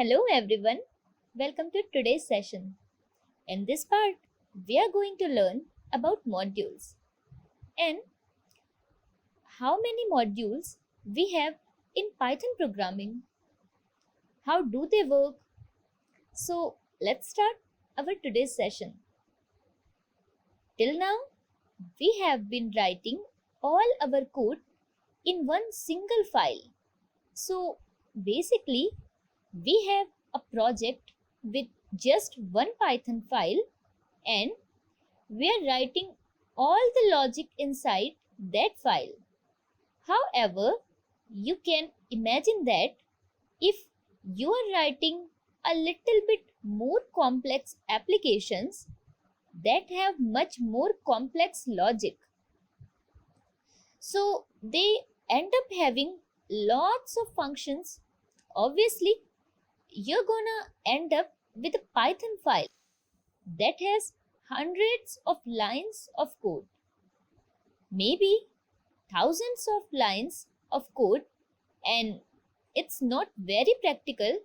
Hello everyone, welcome to today's session. In this part, we are going to learn about modules and how many modules we have in Python programming. How do they work? So, let's start our today's session. Till now, we have been writing all our code in one single file. So, basically, we have a project with just one Python file and we are writing all the logic inside that file. However, you can imagine that if you are writing a little bit more complex applications that have much more complex logic, so they end up having lots of functions. Obviously, you're gonna end up with a Python file that has hundreds of lines of code, maybe thousands of lines of code, and it's not very practical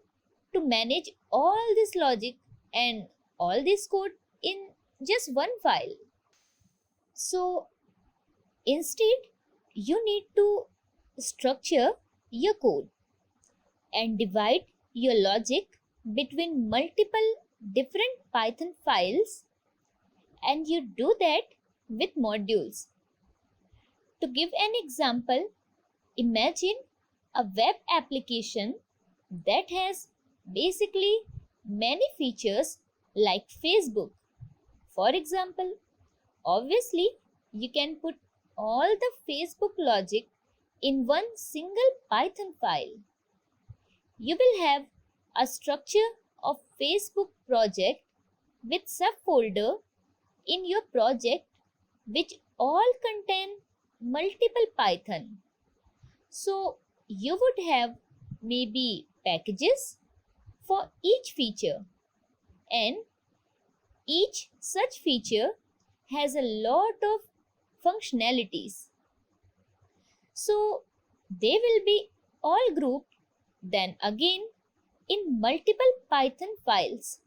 to manage all this logic and all this code in just one file. So instead, you need to structure your code and divide your logic between multiple different Python files, and you do that with modules. To give an example, imagine a web application that has basically many features like Facebook. For example, obviously, you can put all the Facebook logic in one single Python file. You will have a structure of Facebook project with subfolder in your project which all contain multiple Python. So you would have maybe packages for each feature, and each such feature has a lot of functionalities. So they will be all grouped then again in multiple Python files.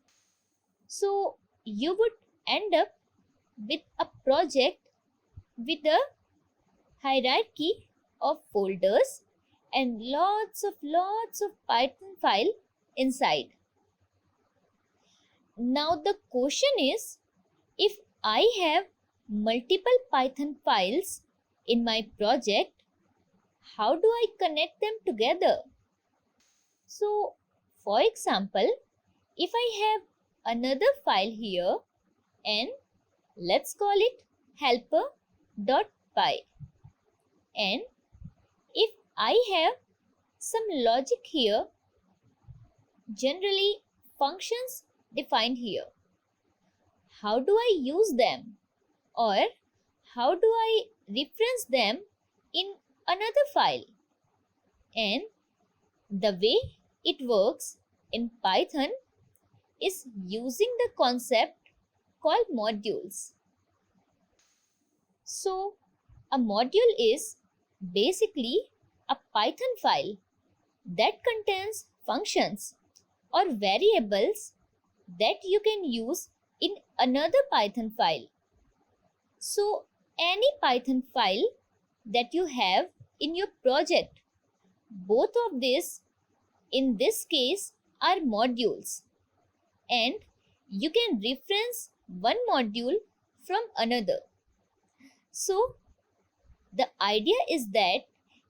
So you would end up with a project with a hierarchy of folders and lots of Python file inside. Now the question is, if I have multiple Python files in my project, how do I connect them together? So for example, if I have another file here and let's call it helper.py, and if I have some logic here, generally functions defined here, how do I use them, or how do I reference them in another file? And the way it works in Python is using the concept called modules. So a module is basically a Python file that contains functions or variables that you can use in another Python file. So any Python file that you have in your project, both of these in this case are modules, and you can reference one module from another. So the idea is that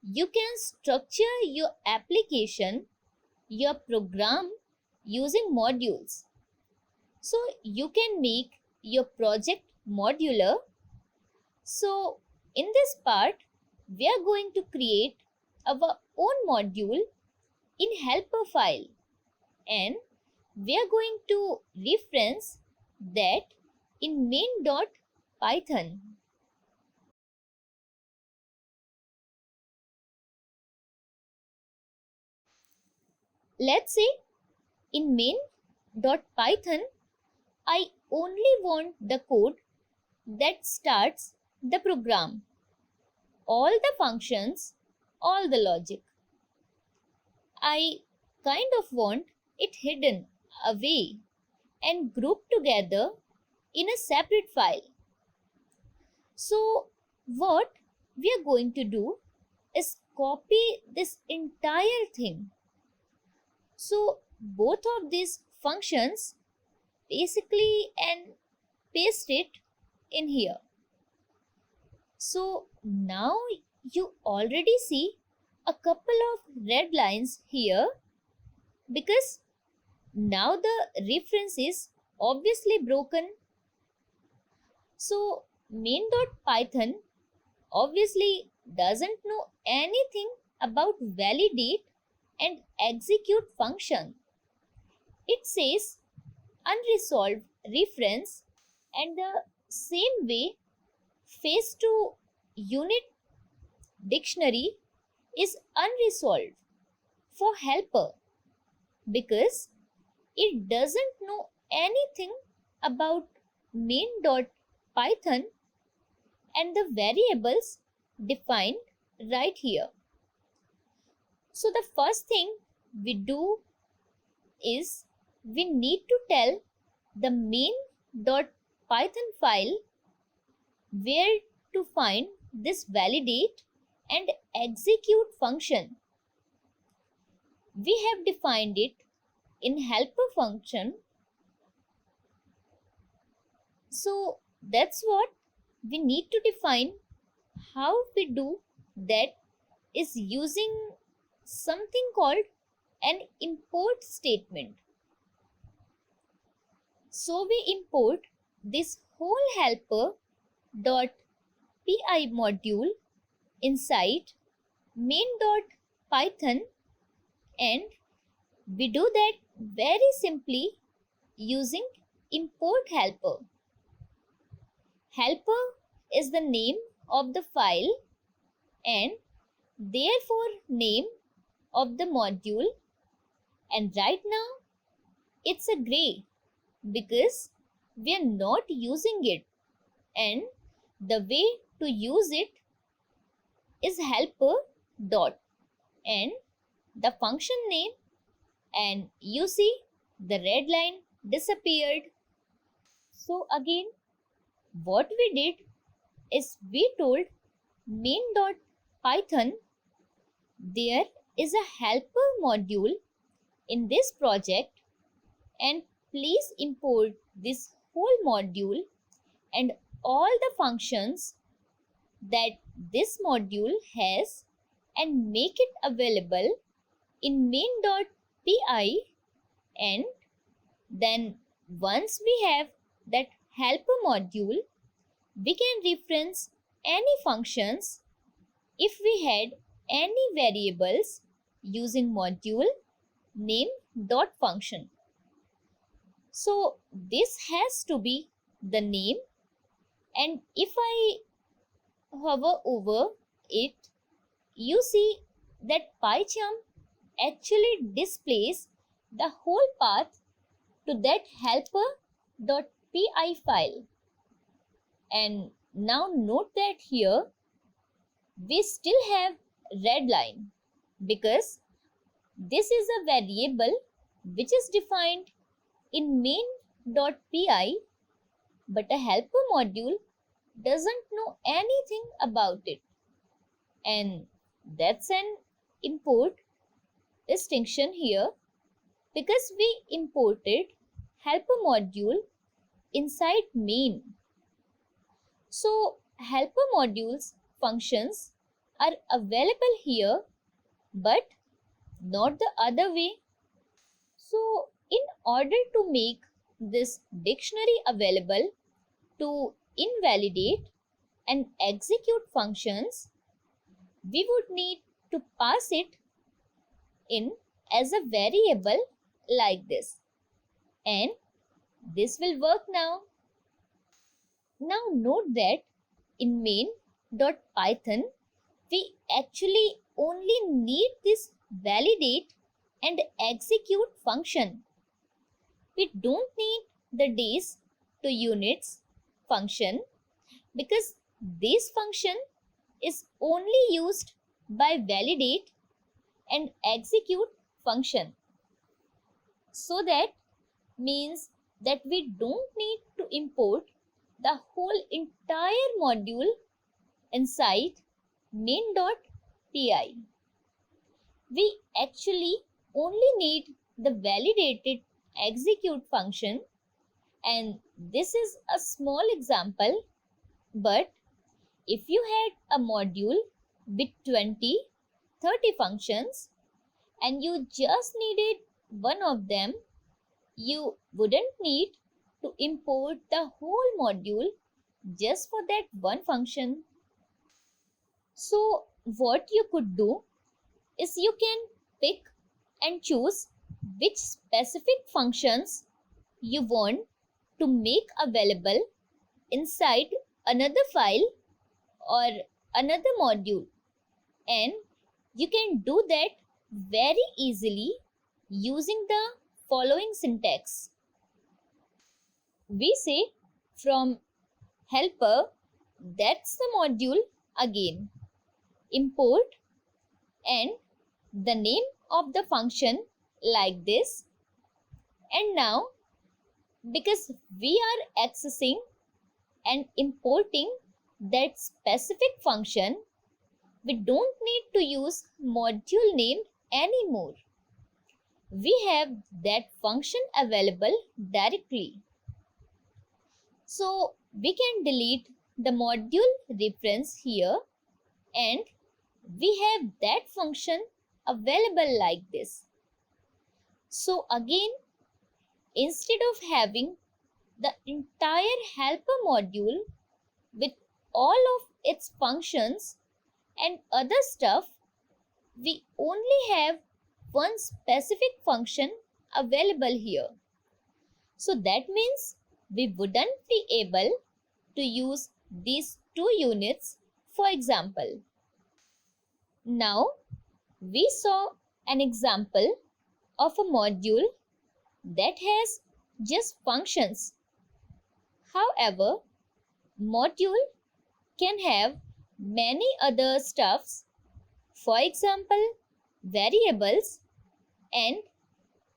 you can structure your application, your program using modules. So you can make your project modular. So in this part, we are going to create our own module in helper file, and we are going to reference that in main.python. Let's say in main.python, I only want the code that starts the program, all the functions, all the logic. I kind of want it hidden away and grouped together in a separate file. So what we are going to do is copy this entire thing. So both of these functions basically and paste it in here. So now you already see a couple of red lines here because now the reference is obviously broken. So main.python obviously doesn't know anything about validate and execute function. It says unresolved reference, and the same way face to unit dictionary is unresolved for helper because it doesn't know anything about main.python and the variables defined right here. So the first thing we do is we need to tell the main.python file where to find this validate and execute function. We have defined it in helper function. So that's what we need to define. How we do that is using something called an import statement. So we import this whole helper.py module inside main.python, and we do that very simply using import helper. Helper is the name of the file and therefore name of the module, and right now it's a gray because we are not using it, and the way to use it is helper dot and the function name, and you see the red line disappeared. So again what we did is we told main.python there is a helper module in this project, and please import this whole module and all the functions that this module has and make it available in main.py, and then once we have that helper module we can reference any functions if we had any variables using module name dot function. So this has to be the name, and if I hover over it, you see that PyCharm actually displays the whole path to that helper.py file. And now note that here we still have red line because this is a variable which is defined in main.py, but a helper module doesn't know anything about it, and that's an import distinction here because we imported helper module inside main. So helper modules functions are available here but not the other way. So in order to make this dictionary available to invalidate and execute functions, we would need to pass it in as a variable like this, and this will work now. Now note that in main.python we actually only need this validate and execute function. We don't need the days to units function because this function is only used by validate and execute function. So that means that we don't need to import the whole entire module inside main.py. We actually only need the validated execute function, and this is a small example, but if you had a module with 20, 30 functions and you just needed one of them, you wouldn't need to import the whole module just for that one function. So what you could do is you can pick and choose which specific functions you want to make available inside another file or another module, and you can do that very easily using the following syntax. We say from helper, that's the module again, import and the name of the function like this. And now, because we are accessing and importing that specific function, we don't need to use module name anymore. We have that function available directly. So we can delete the module reference here, and we have that function available like this. So again, instead of having the entire helper module with all of its functions and other stuff, we only have one specific function available here. So that means we wouldn't be able to use these two units, for example. Now we saw an example of a module that has just functions. However, module can have many other stuffs, for example, variables, and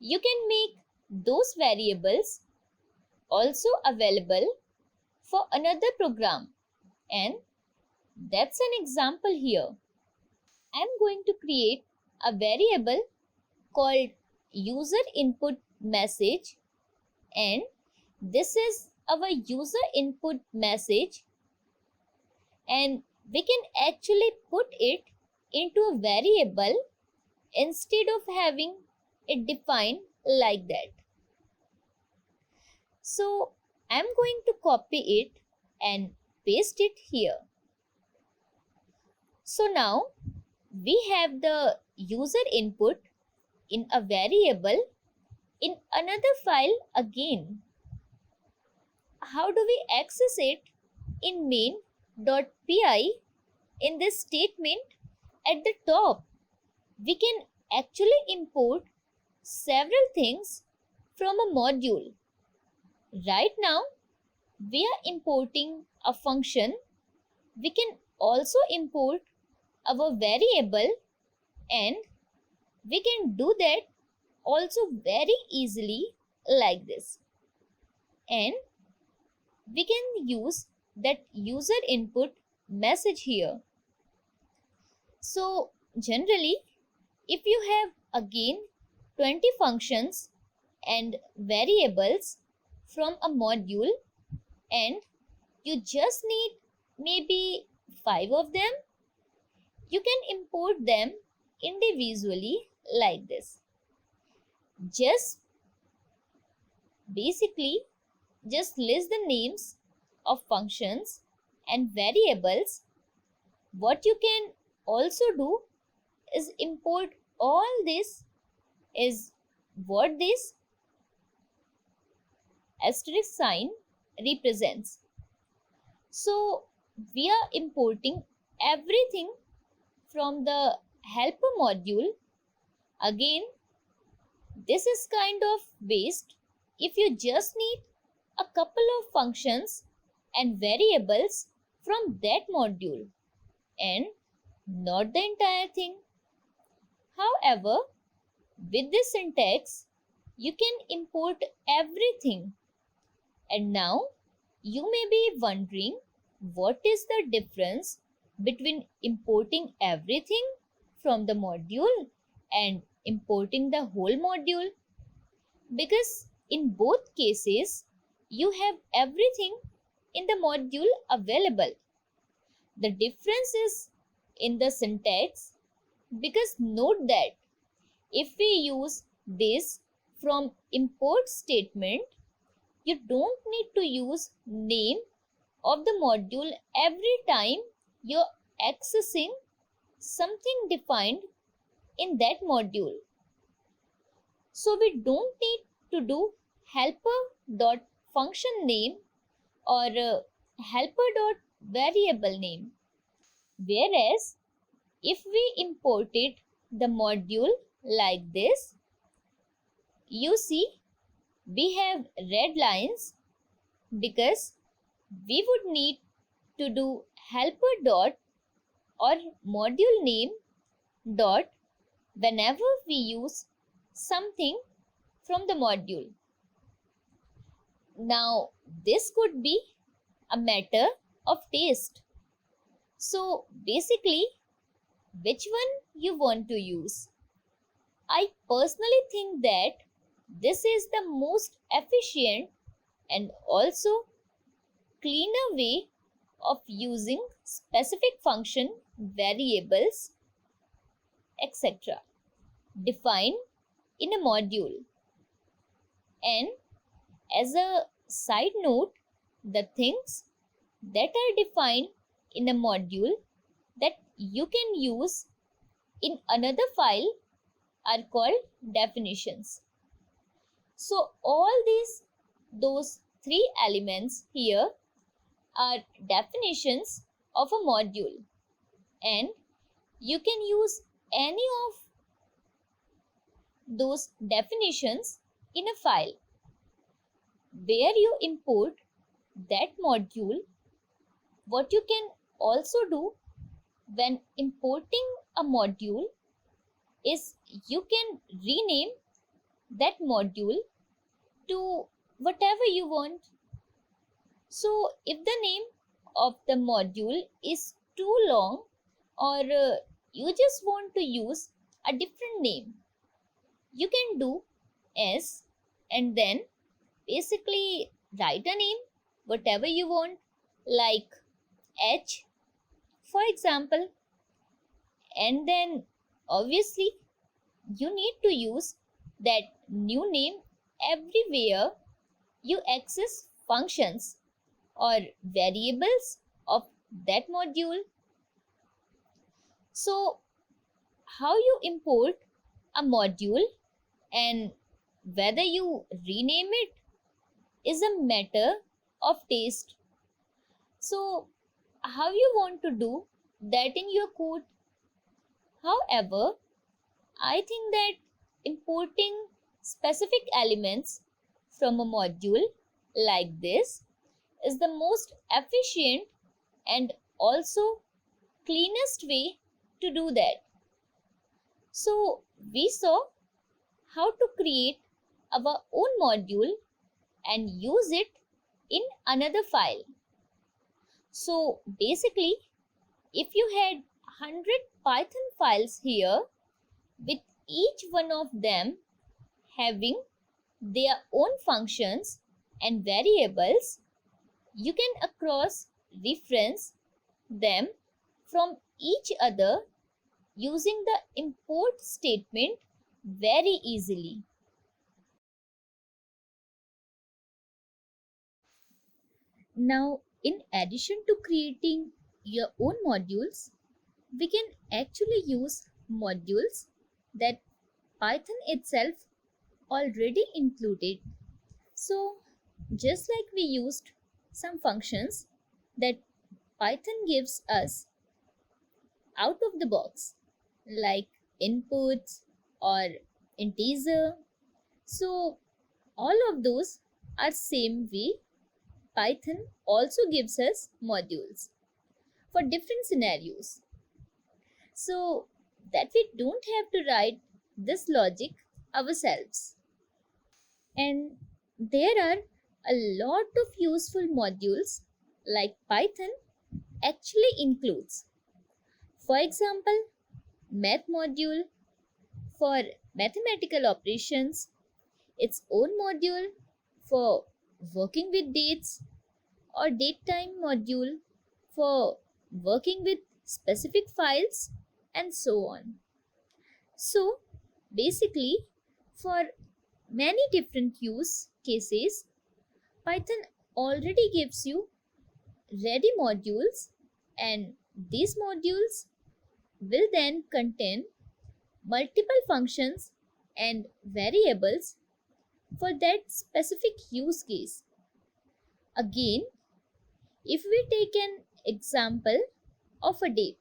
you can make those variables also available for another program, and that's an example here. I'm going to create a variable called user input message, and this is our user input message, and we can actually put it into a variable instead of having it defined like that. So I'm going to copy it and paste it here. So now we have the user input in a variable in another file again. How do we access it in main.py? In this statement at the top, we can actually import several things from a module. Right now, we are importing a function. We can also import our variable, and we can do that also very easily like this. And we can use that user input message here. So generally, if you have again 20 functions and variables from a module and you just need maybe 5 of them, you can import them individually like this. Just basically just list the names of functions and variables. What you can also do is import all this is what this asterisk sign represents. So we are importing everything from the helper module. Again, this is kind of waste if you just need a couple of functions and variables from that module and not the entire thing. However, with this syntax, you can import everything. And now you may be wondering, what is the difference between importing everything from the module and importing the whole module? Because in both cases, you have everything in the module available. The difference is in the syntax, because note that if we use this from import statement, you don't need to use name of the module every time you're accessing something defined in that module. So we don't need to do helper.function name or helper.variable name. Whereas if we imported the module like this, you see we have red lines because we would need to do helper dot or module name dot whenever we use something from the module. Now, this could be a matter of taste. So, basically, which one you want to use? I personally think that this is the most efficient and also cleaner way of using specific function, variables, etc. defined in a module. And as a side note, the things that are defined in a module that you can use in another file are called definitions. So all those three elements here are definitions of a module, and you can use any of those definitions in a file where you import that module. What you can also do when importing a module is you can rename that module to whatever you want. So if the name of the module is too long, or you just want to use a different name, you can do S and then basically write a name whatever you want, like H for example, and then obviously you need to use that new name everywhere you access functions or variables of that module. So how you import a module and whether you rename it is a matter of taste. So how you want to do that in your code. However, I think that importing specific elements from a module like this is the most efficient and also cleanest way to do that. So we saw how to create our own module and use it in another file. So basically, if you had 100 Python files here, with each one of them having their own functions and variables, you can cross reference them from each other using the import statement very easily. Now, in addition to creating your own modules, we can actually use modules that Python itself already included. So, just like we used some functions that Python gives us out of the box, like inputs or integer, so all of those are same way Python also gives us modules for different scenarios, so that we don't have to write this logic ourselves. And there are a lot of useful modules like Python actually includes. For example, math module for mathematical operations, its own module for working with dates, or datetime module for working with specific files, and so on. So basically, for many different use cases, Python already gives you ready modules, and these modules will then contain multiple functions and variables for that specific use case. Again, if we take an example of a date,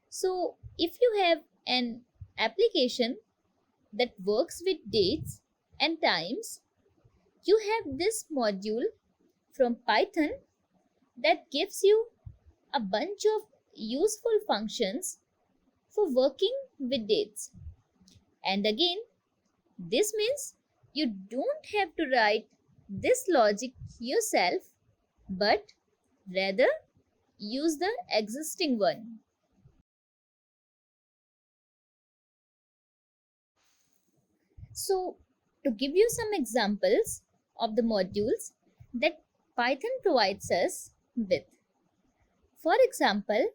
so if you have an application that works with dates and times, you have this module from Python that gives you a bunch of useful functions for working with dates. And again, this means you don't have to write this logic yourself, but rather use the existing one. So, to give you some examples of the modules that Python provides us with. For example,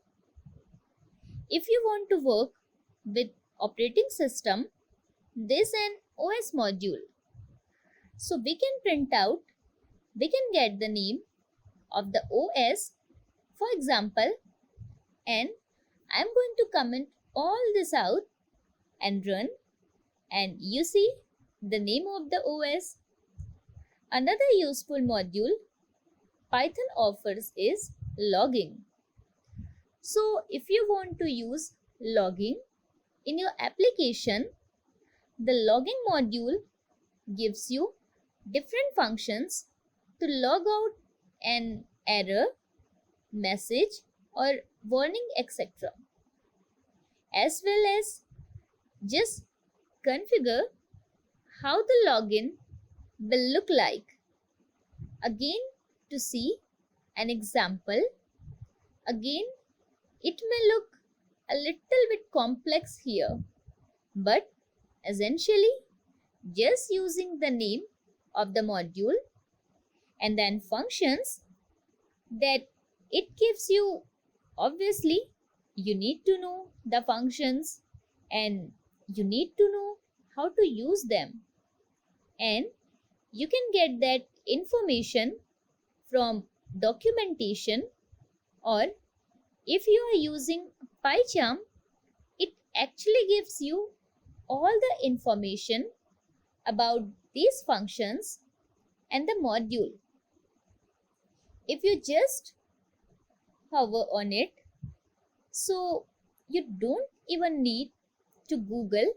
if you want to work with operating system, there's an OS module. So we can print out, we can get the name of the OS, for example, and I'm going to comment all this out and run, and you see the name of the OS. Another useful module Python offers is logging. So if you want to use logging in your application, the logging module gives you different functions to log out an error, message, or warning, etc. As well as just configure how the login will look like. Again, to see an example, again, it may look a little bit complex here, but essentially just using the name of the module and then functions that it gives you, obviously you need to know the functions and you need to know how to use them, and you can get that information from documentation, or if you are using PyCharm, it actually gives you all the information about these functions and the module. If you just hover on it, so you don't even need to Google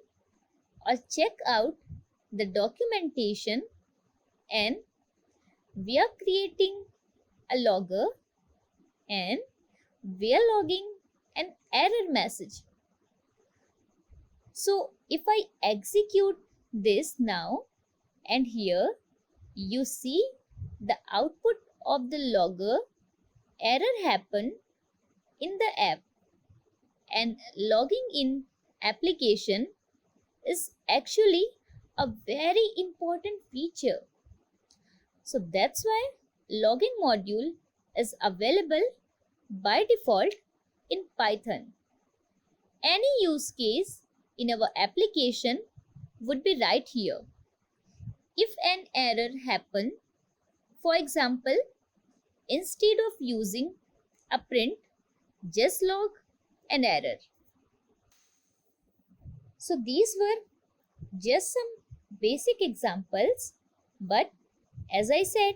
or check out the documentation, and we are creating a logger and we are logging an error message. So if I execute this now, and here you see the output of the logger, error happened in the app, and logging in application is actually a very important feature. So that's why logging module is available by default in Python. Any use case in our application would be right here. If an error happened, for example, instead of using a print, just log an error. So these were just some basic examples, but as I said,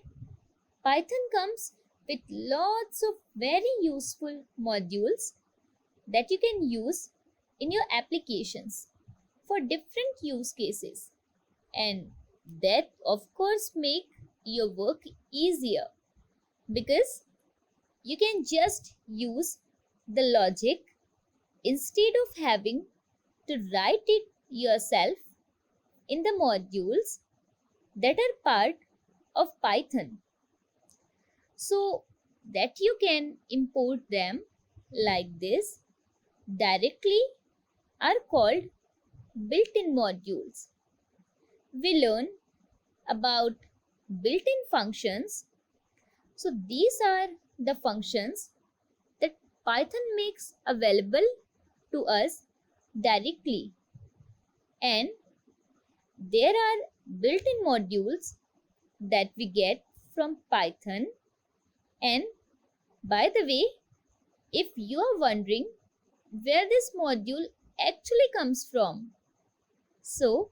Python comes with lots of very useful modules that you can use in your applications for different use cases, and that of course make your work easier because you can just use the logic instead of having to write it yourself in the modules that are part of Python, so that you can import them like this directly, are called built-in modules. We learn about built-in functions. So these are the functions that Python makes available to us directly, and there are built-in modules that we get from Python. And by the way, if you are wondering where this module actually comes from, so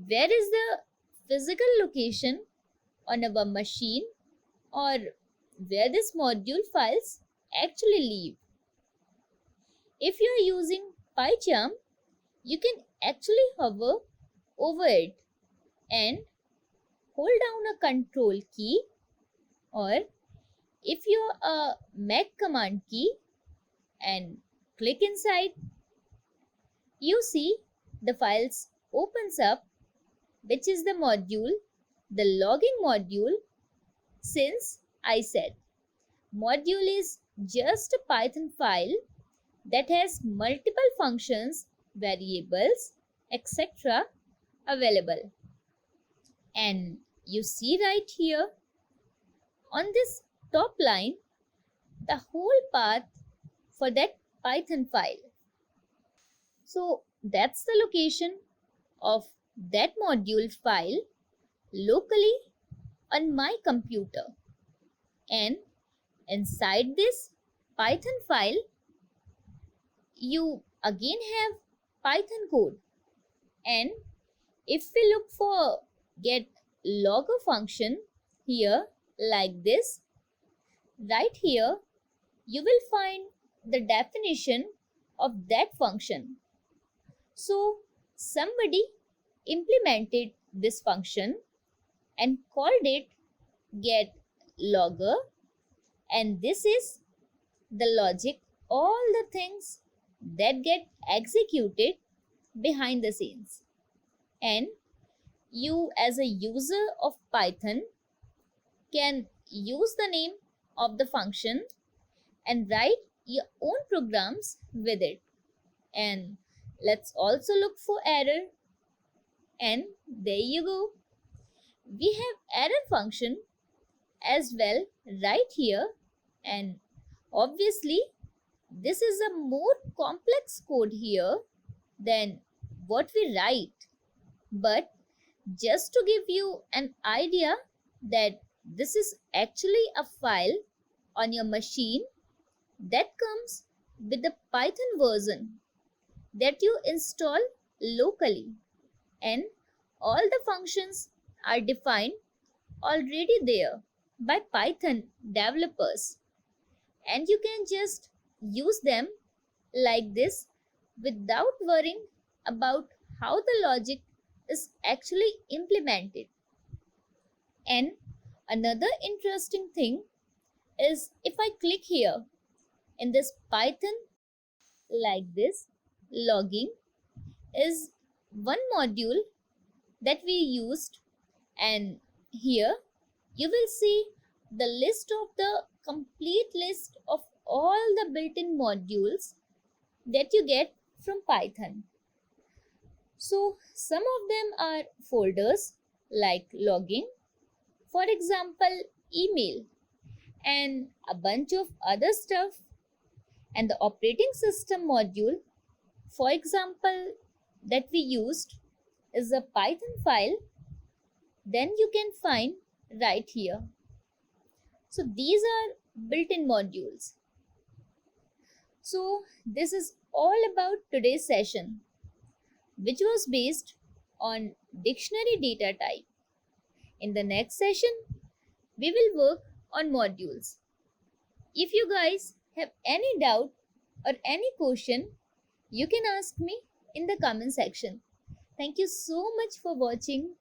where is the physical location on our machine, or where this module files actually live? If you are using PyCharm, you can actually hover over it and hold down a control key, or if you're a Mac command key and click inside, you see the files opens up, which is the module, the logging module. Since I said module is just a Python file that has multiple functions, variables, etc. available. And you see right here on this top line the whole path for that Python file. So that's the location of that module file locally on my computer. And inside this Python file, you again have Python code. And if we look for get logger function here like this, right here you will find the definition of that function. So somebody implemented this function and called it get logger, and this is the logic, all the things that get executed behind the scenes. And you as a user of Python can use the name of the function and write your own programs with it. And let's also look for error, and there you go. We have error function as well right here, and obviously this is a more complex code here than what we write, but just to give you an idea that this is actually a file on your machine that comes with the Python version that you install locally, and all the functions are defined already there by Python developers, and you can just use them like this without worrying about how the logic is actually implemented. And another interesting thing is if I click here in this Python like this, logging is one module that we used, and here you will see the list of the complete list of all the built-in modules that you get from Python. So some of them are folders like logging, for example email, and a bunch of other stuff. And the operating system module, for example, that we used is a Python file, then you can find right here. So these are built-in modules. So this is all about today's session, which was based on dictionary data type. In the next session, we will work on modules. If you guys have any doubt or any question, you can ask me in the comment section. Thank you so much for watching.